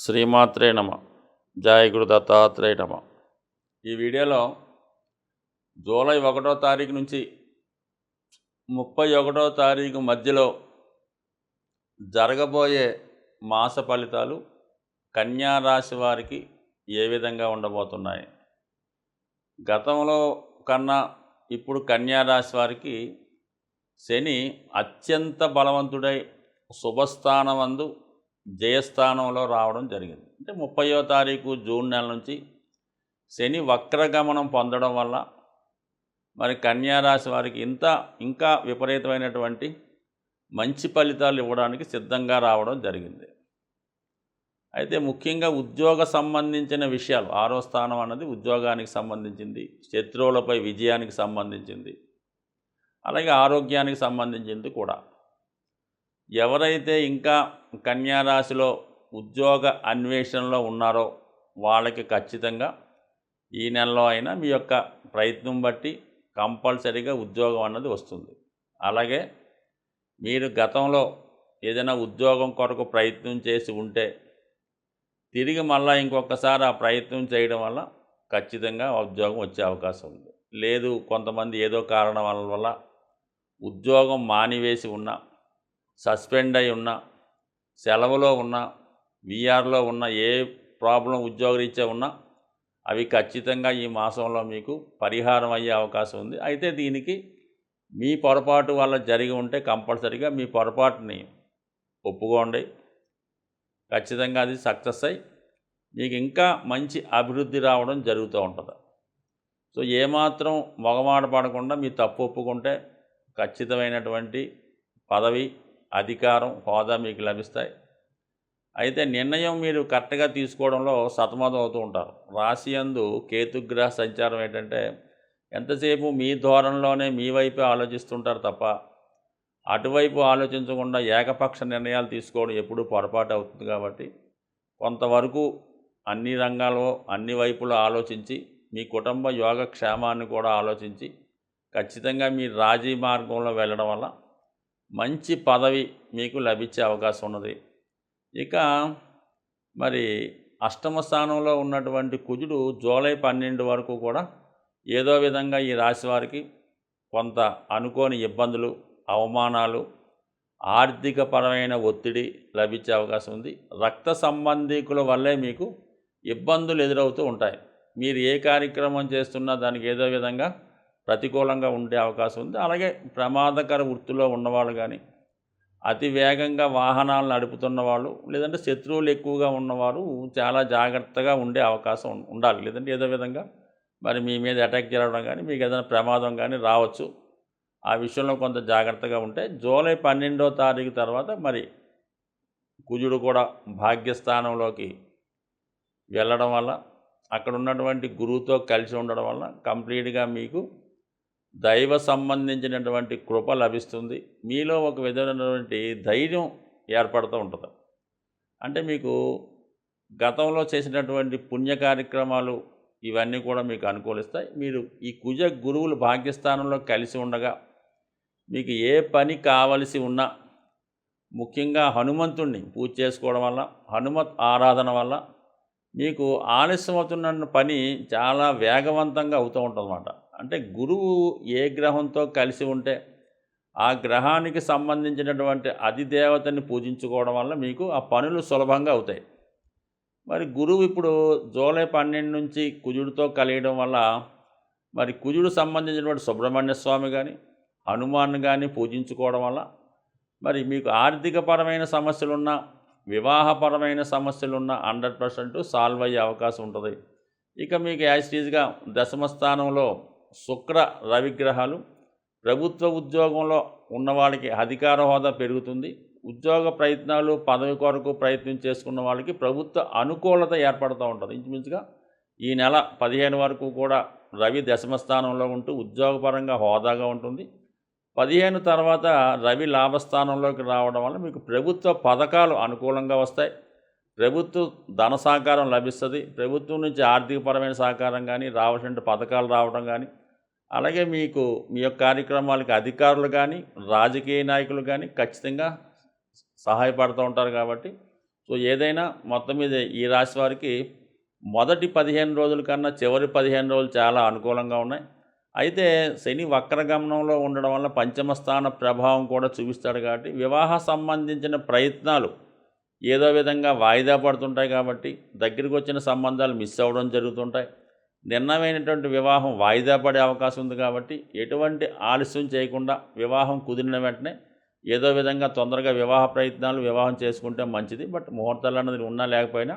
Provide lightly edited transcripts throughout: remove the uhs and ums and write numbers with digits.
శ్రీమాత్రే నమ. జయ గురు దత్తాత్రేయ నమ. ఈ వీడియోలో జూలై 1వ తారీఖు నుంచి 31వ తారీఖు మధ్యలో జరగబోయే మాస ఫలితాలు కన్యా రాశి వారికి ఏ విధంగా ఉండబోతున్నాయి. గతంలో కన్నా ఇప్పుడు కన్యా రాశి వారికి శని అత్యంత బలవంతుడై శుభస్థానమందు జయస్థానంలో రావడం జరిగింది. అంటే 30వ తారీఖు జూన్ నెల నుంచి శని వక్రగమనం పొందడం వల్ల మరి కన్యా రాశి వారికి ఇంకా విపరీతమైనటువంటి మంచి ఫలితాలు ఇవ్వడానికి సిద్ధంగా రావడం జరిగింది. అయితే ముఖ్యంగా ఉద్యోగ సంబంధించిన విషయాలు, 6వ స్థానం అన్నది ఉద్యోగానికి సంబంధించింది, శత్రువులపై విజయానికి సంబంధించింది, అలాగే ఆరోగ్యానికి సంబంధించింది కూడా. ఎవరైతే ఇంకా కన్యా రాశిలో ఉద్యోగ అన్వేషణలో ఉన్నారో వాళ్ళకి ఖచ్చితంగా ఈ నెలలో అయినా మీ యొక్క ప్రయత్నం బట్టి కంపల్సరీగా ఉద్యోగం అన్నది వస్తుంది. అలాగే మీరు గతంలో ఏదైనా ఉద్యోగం కొరకు ప్రయత్నం చేసి ఉంటే తిరిగి మళ్ళీ ఇంకొకసారి ఆ ప్రయత్నం చేయడం వల్ల ఖచ్చితంగా ఉద్యోగం వచ్చే అవకాశం ఉంది. లేదు, కొంతమంది ఏదో కారణం వల్ల ఉద్యోగం మానివేసి ఉన్నా, సస్పెండ్ అయి ఉన్నా, సెలవులో ఉన్నా, వీఆర్లో ఉన్న, ఏ ప్రాబ్లం ఉద్యోగరీత్యా ఉన్నా అవి ఖచ్చితంగా ఈ మాసంలో మీకు పరిహారం అయ్యే అవకాశం ఉంది. అయితే దీనికి మీ పొరపాటు వల్ల జరిగి ఉంటే కంపల్సరీగా మీ పొరపాటుని ఒప్పుకోండి. ఖచ్చితంగా అది సక్సెస్ అయ్యి మీకు ఇంకా మంచి అభివృద్ధి రావడం జరుగుతూ ఉంటుంది. సో ఏమాత్రం మొగమాట పడకుండా మీ తప్పు ఒప్పుకుంటే ఖచ్చితమైనటువంటి పదవి, అధికారం, హోదా మీకు లభిస్తాయి. అయితే నిర్ణయం మీరు కరెక్ట్గా తీసుకోవడంలో సతమతం అవుతూ ఉంటారు. రాశి యందు కేతుగ్రహ సంచారం ఏంటంటే ఎంతసేపు మీ ధోరణిలోనే మీ వైపే ఆలోచిస్తుంటారు తప్ప అటువైపు ఆలోచించకుండా ఏకపక్ష నిర్ణయాలు తీసుకోవడం ఎప్పుడూ పొరపాటు అవుతుంది. కాబట్టి కొంతవరకు అన్ని రంగాల్లో అన్ని వైపులో ఆలోచించి మీ కుటుంబ యోగక్షేమాన్ని కూడా ఆలోచించి ఖచ్చితంగా మీరు రాజీ మార్గంలో వెళ్ళడం వల్ల మంచి పదవి మీకు లభించే అవకాశం ఉన్నది. ఇక మరి అష్టమ స్థానంలో ఉన్నటువంటి కుజుడు జూలై 12 వరకు కూడా ఏదో విధంగా ఈ రాశి వారికి కొంత అనుకోని ఇబ్బందులు, అవమానాలు, ఆర్థికపరమైన ఒత్తిడి లభించే అవకాశం ఉంది. రక్త సంబంధీకుల వల్లే మీకు ఇబ్బందులు ఎదురవుతూ ఉంటాయి. మీరు ఏ కార్యక్రమం చేస్తున్నా దానికి ఏదో విధంగా ప్రతికూలంగా ఉండే అవకాశం ఉంది. అలాగే ప్రమాదకర వృత్తిలో ఉన్నవాళ్ళు కానీ, అతి వేగంగా వాహనాలు నడుపుతున్న వాళ్ళు, లేదంటే శత్రువులు ఎక్కువగా ఉన్నవారు చాలా జాగ్రత్తగా ఉండే అవకాశం ఉండాలి. లేదంటే ఏదో విధంగా మరి మీ మీద అటాక్ జరగడం కానీ, మీకు ఏదైనా ప్రమాదం కానీ రావచ్చు. ఆ విషయంలో కొంత జాగ్రత్తగా ఉంటే జూలై 12వ తారీఖు తర్వాత మరి కుజుడు కూడా భాగ్యస్థానంలోకి వెళ్ళడం వల్ల, అక్కడ ఉన్నటువంటి గురువుతో కలిసి ఉండడం వల్ల కంప్లీట్గా మీకు దైవ సంబంధించినటువంటి కృప లభిస్తుంది. మీలో ఒక విధమైనటువంటి ధైర్యం ఏర్పడుతూ ఉంటుంది. అంటే మీకు గతంలో చేసినటువంటి పుణ్య కార్యక్రమాలు ఇవన్నీ కూడా మీకు అనుకూలిస్తాయి. మీరు ఈ కుజ గురువులు భాగ్యస్థానంలో కలిసి ఉండగా మీకు ఏ పని కావలసి ఉన్నా ముఖ్యంగా హనుమంతుణ్ణి పూజ చేసుకోవడం వల్ల, హనుమత్ ఆరాధన వల్ల మీకు ఆలస్యం అవుతున్న పని చాలా వేగవంతంగా అవుతూ ఉంటుందన్నమాట. అంటే గురువు ఏ గ్రహంతో కలిసి ఉంటే ఆ గ్రహానికి సంబంధించినటువంటి అధిదేవతని పూజించుకోవడం వల్ల మీకు ఆ పనులు సులభంగా అవుతాయి. మరి గురువు ఇప్పుడు జూలై 12 నుంచి కుజుడితో కలియడం వల్ల మరి కుజుడు సంబంధించినటువంటి సుబ్రహ్మణ్య స్వామి కానీ, హనుమాన్ కానీ పూజించుకోవడం వల్ల మరి మీకు ఆర్థికపరమైన సమస్యలున్నా, వివాహపరమైన సమస్యలున్నా 100% సాల్వ్ అయ్యే అవకాశం ఉంటుంది. ఇక మీకు యాజిటీజ్గా దశమ స్థానంలో శుక్ర, రవిగ్రహాలు. ప్రభుత్వ ఉద్యోగంలో ఉన్నవాళ్ళకి అధికార హోదా పెరుగుతుంది. ఉద్యోగ ప్రయత్నాలు, పదవి కొరకు ప్రయత్నం చేసుకున్న వాళ్ళకి ప్రభుత్వ అనుకూలత ఏర్పడుతూ ఉంటుంది. ఇంచుమించుగా ఈ నెల 15 వరకు కూడా రవి దశమ స్థానంలో ఉంటూ ఉద్యోగపరంగా హోదాగా ఉంటుంది. 15 తర్వాత రవి లాభస్థానంలోకి రావడం వల్ల మీకు ప్రభుత్వ పథకాలు అనుకూలంగా వస్తాయి. ప్రభుత్వ ధన సహకారం లభిస్తుంది. ప్రభుత్వం నుంచి ఆర్థికపరమైన సహకారం కానీ, రావాల్సిన పథకాలు రావడం కానీ, అలాగే మీకు మీ యొక్క కార్యక్రమాలకి అధికారులు కానీ, రాజకీయ నాయకులు కానీ ఖచ్చితంగా సహాయపడుతూ ఉంటారు. కాబట్టి సో ఏదైనా మొత్తం మీద ఈ రాశి వారికి మొదటి 15 రోజుల కన్నా చివరి 15 రోజులు చాలా అనుకూలంగా ఉన్నాయి. అయితే శని వక్రగమనంలో ఉండడం వల్ల పంచమ స్థాన ప్రభావం కూడా చూపిస్తాడు కాబట్టి వివాహ సంబంధించిన ప్రయత్నాలు ఏదో విధంగా వాయిదా పడుతుంటాయి కాబట్టి దగ్గరికి వచ్చిన సంబంధాలు మిస్ అవ్వడం జరుగుతుంటాయి. నిర్ణయమైనటువంటి వివాహం వాయిదా పడే అవకాశం ఉంది కాబట్టి ఎటువంటి ఆలస్యం చేయకుండా వివాహం కుదిరిన వెంటనే ఏదో విధంగా తొందరగా వివాహ ప్రయత్నాలు వివాహం చేసుకుంటే మంచిది. బట్ ముహూర్తాలు అన్నది ఉన్నా లేకపోయినా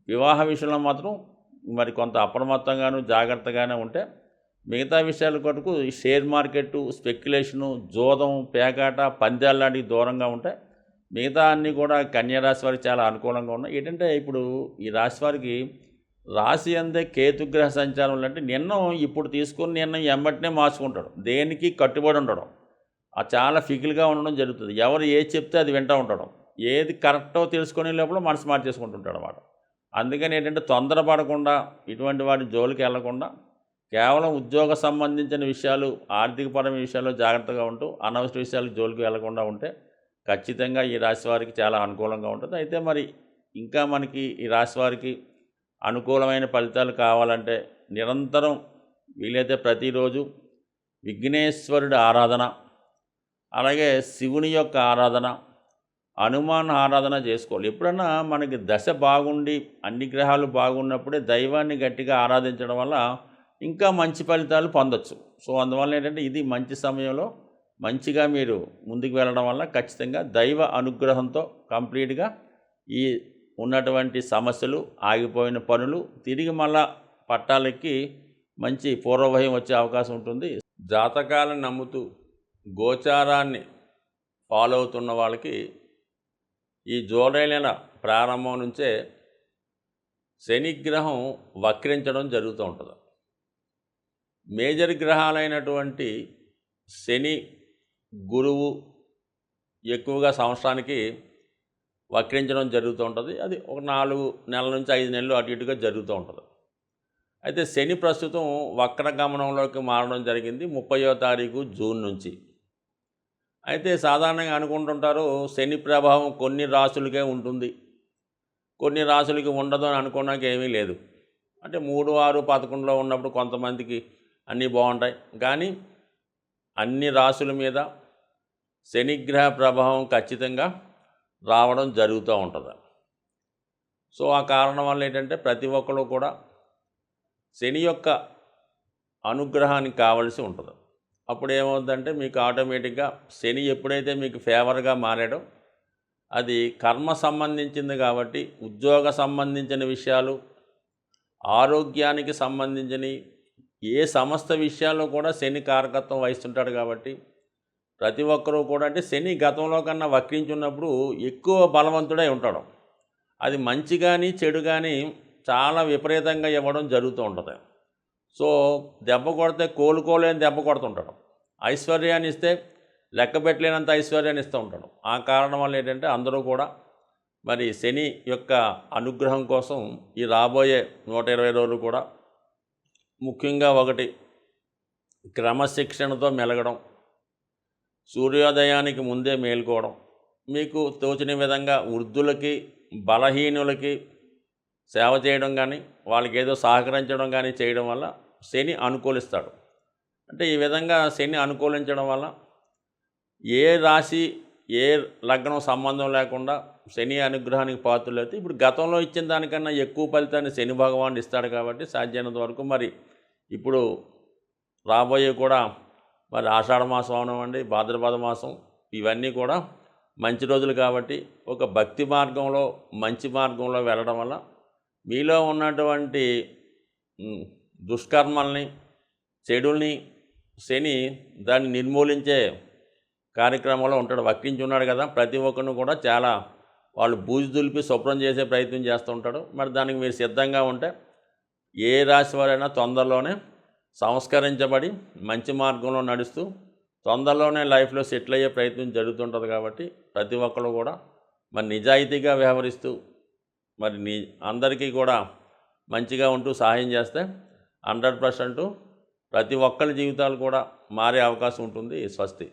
వివాహ విషయంలో మాత్రం మరి కొంత అప్రమత్తంగాను జాగ్రత్తగానే ఉంటే మిగతా విషయాల కొరకు ఈ షేర్ మార్కెట్టు, స్పెక్యులేషను, జోదం, పేకాట, పందాలు లాంటివి దూరంగా ఉంటాయి. మిగతా అన్నీ కూడా కన్యా రాశి వారికి చాలా అనుకూలంగా ఉన్నాయి. ఏంటంటే ఇప్పుడు ఈ రాశి వారికి రాశి అందే కేతుగ్రహ సంచారం అంటే నిర్ణయం ఇప్పుడు తీసుకున్న నిర్ణయం వెంబటనే మార్చుకుంటాడు. దేనికి కట్టుబడి ఉండడం, చాలా ఫికిల్గా ఉండడం జరుగుతుంది. ఎవరు ఏది చెప్తే అది వింటూ ఉండడం, ఏది కరెక్టో తెలుసుకునే లోపల మనసు మార్చేసుకుంటుంటాడు అన్నమాట. అందుకని ఏంటంటే తొందరపడకుండా ఇటువంటి వాటి జోలికి వెళ్లకుండా కేవలం ఉద్యోగ సంబంధించిన విషయాలు, ఆర్థికపరమైన విషయాల్లో జాగ్రత్తగా ఉంటూ అనవసర విషయాలకు జోలికి వెళ్లకుండా ఉంటే ఖచ్చితంగా ఈ రాశి వారికి చాలా అనుకూలంగా ఉంటుంది. అయితే మరి ఇంకా మనకి ఈ రాశి వారికి అనుకూలమైన ఫలితాలు కావాలంటే నిరంతరం వీలైతే ప్రతిరోజు విఘ్నేశ్వరుడి ఆరాధన, అలాగే శివుని యొక్క ఆరాధన, హనుమాన్ ఆరాధన చేసుకోవాలి. ఎప్పుడన్నా మనకి దశ బాగుండి అన్ని గ్రహాలు బాగున్నప్పుడే దైవాన్ని గట్టిగా ఆరాధించడం వల్ల ఇంకా మంచి ఫలితాలు పొందొచ్చు. సో అందువల్ల ఏంటంటే ఇది మంచి సమయంలో మంచిగా మీరు ముందుకు వెళ్ళడం వల్ల ఖచ్చితంగా దైవ అనుగ్రహంతో కంప్లీట్గా ఈ ఉన్నటువంటి సమస్యలు, ఆగిపోయిన పనులు తిరిగి మళ్ళా పట్టాలెక్కి మంచి పూర్వభయం వచ్చే అవకాశం ఉంటుంది. జాతకాలను నమ్ముతూ గోచారాన్ని ఫాలో అవుతున్న వాళ్ళకి ఈ జూలై నెల ప్రారంభం నుంచే శనిగ్రహం వక్రించడం జరుగుతూ ఉంటుంది. మేజర్ గ్రహాలైనటువంటి శని, గురువు ఎక్కువగా సంవత్సరానికి వక్రించడం జరుగుతూ ఉంటుంది. అది ఒక 4 నెలల నుంచి 5 నెలలు అటు ఇటుగా జరుగుతూ ఉంటుంది. అయితే శని ప్రస్తుతం వక్రగమనంలోకి మారడం జరిగింది 30వ తారీఖు జూన్ నుంచి. అయితే సాధారణంగా అనుకుంటుంటారు శని ప్రభావం కొన్ని రాశులకే ఉంటుంది, కొన్ని రాశులకి ఉండదు అని అనుకోవడానికి ఏమీ లేదు. అంటే 3, 6, 11లో ఉన్నప్పుడు కొంతమందికి అన్నీ బాగుంటాయి, కానీ అన్ని రాశుల మీద శనిగ్రహ ప్రభావం ఖచ్చితంగా రావడం జరుగుతూ ఉంటుంది. సో ఆ కారణం వల్ల ఏంటంటే ప్రతి ఒక్కరు కూడా శని యొక్క అనుగ్రహానికి కావలసి ఉంటుంది. అప్పుడు ఏమవుతుందంటే మీకు ఆటోమేటిక్గా శని ఎప్పుడైతే మీకు ఫేవర్గా మారాడో అది కర్మ సంబంధించింది కాబట్టి ఉద్యోగ సంబంధించిన విషయాలు, ఆరోగ్యానికి సంబంధించిన ఏ సమస్త విషయాల్లో కూడా శని కారకత్వం వహిస్తుంటాడు. కాబట్టి ప్రతి ఒక్కరూ కూడా అంటే శని గతంలో కన్నా వక్రించున్నప్పుడు ఎక్కువ బలవంతుడై ఉంటాడు. అది మంచి కానీ చెడు కానీ చాలా విపరీతంగా ఇవ్వడం జరుగుతూ ఉంటుంది. సో దెబ్బ కొడితే కోలుకోలేని దెబ్బ కొడుతుంటాడు. ఐశ్వర్యాన్ని ఇస్తే లెక్క పెట్టలేనంత ఐశ్వర్యాన్ని ఇస్తూ ఉంటాడు. ఆ కారణం వల్ల ఏంటంటే అందరూ కూడా మరి శని యొక్క అనుగ్రహం కోసం ఈ రాబోయే 120 రోజులు కూడా ముఖ్యంగా ఒకటి క్రమశిక్షణతో మెలగడం, సూర్యోదయానికి ముందే మేల్కోవడం, మీకు తోచిన విధంగా వృద్ధులకి, బలహీనులకి సేవ చేయడం కానీ వాళ్ళకి ఏదో సహకరించడం కానీ చేయడం వల్ల శని అనుకూలిస్తాడు. అంటే ఈ విధంగా శని అనుకూలించడం వల్ల ఏ రాశి ఏ లగ్నం సంబంధం లేకుండా శని అనుగ్రహానికి పాత్రలైతే ఇప్పుడు గతంలో ఇచ్చిన దానికన్నా ఎక్కువ ఫలితాన్ని శని భగవానుడు ఇస్తాడు. కాబట్టి సాధ్యమైనంత వరకు మరి ఇప్పుడు రాబోయే కూడా మరి ఆషాఢ మాసం అవనివ్వండి, భాద్రపద మాసం, ఇవన్నీ కూడా మంచి రోజులు కాబట్టి ఒక భక్తి మార్గంలో మంచి మార్గంలో వెళ్ళడం వల్ల మీలో ఉన్నటువంటి దుష్కర్మల్ని, చెడుల్ని శని దాన్ని నిర్మూలించే కార్యక్రమంలో ఉంటాడు. వక్రించి ఉన్నాడు కదా, ప్రతి ఒక్కరిని కూడా చాలా వాళ్ళు బూజు దులిపి శుభ్రం చేసే ప్రయత్నం చేస్తూ ఉంటాడు. మరి దానికి మీరు సిద్ధంగా ఉంటే ఏ రాశి వారైనా తొందరలోనే సంస్కరించబడి మంచి మార్గంలో నడుస్తూ తొందరలోనే లైఫ్లో సెటిల్ అయ్యే ప్రయత్నం జరుగుతుంటుంది. కాబట్టి ప్రతి ఒక్కరు కూడా మరి నిజాయితీగా వ్యవహరిస్తూ మరి అందరికీ కూడా మంచిగా ఉంటూ సహాయం చేస్తే 100% ప్రతి ఒక్కరి జీవితాలు కూడా మారే అవకాశం ఉంటుంది. స్వస్తి.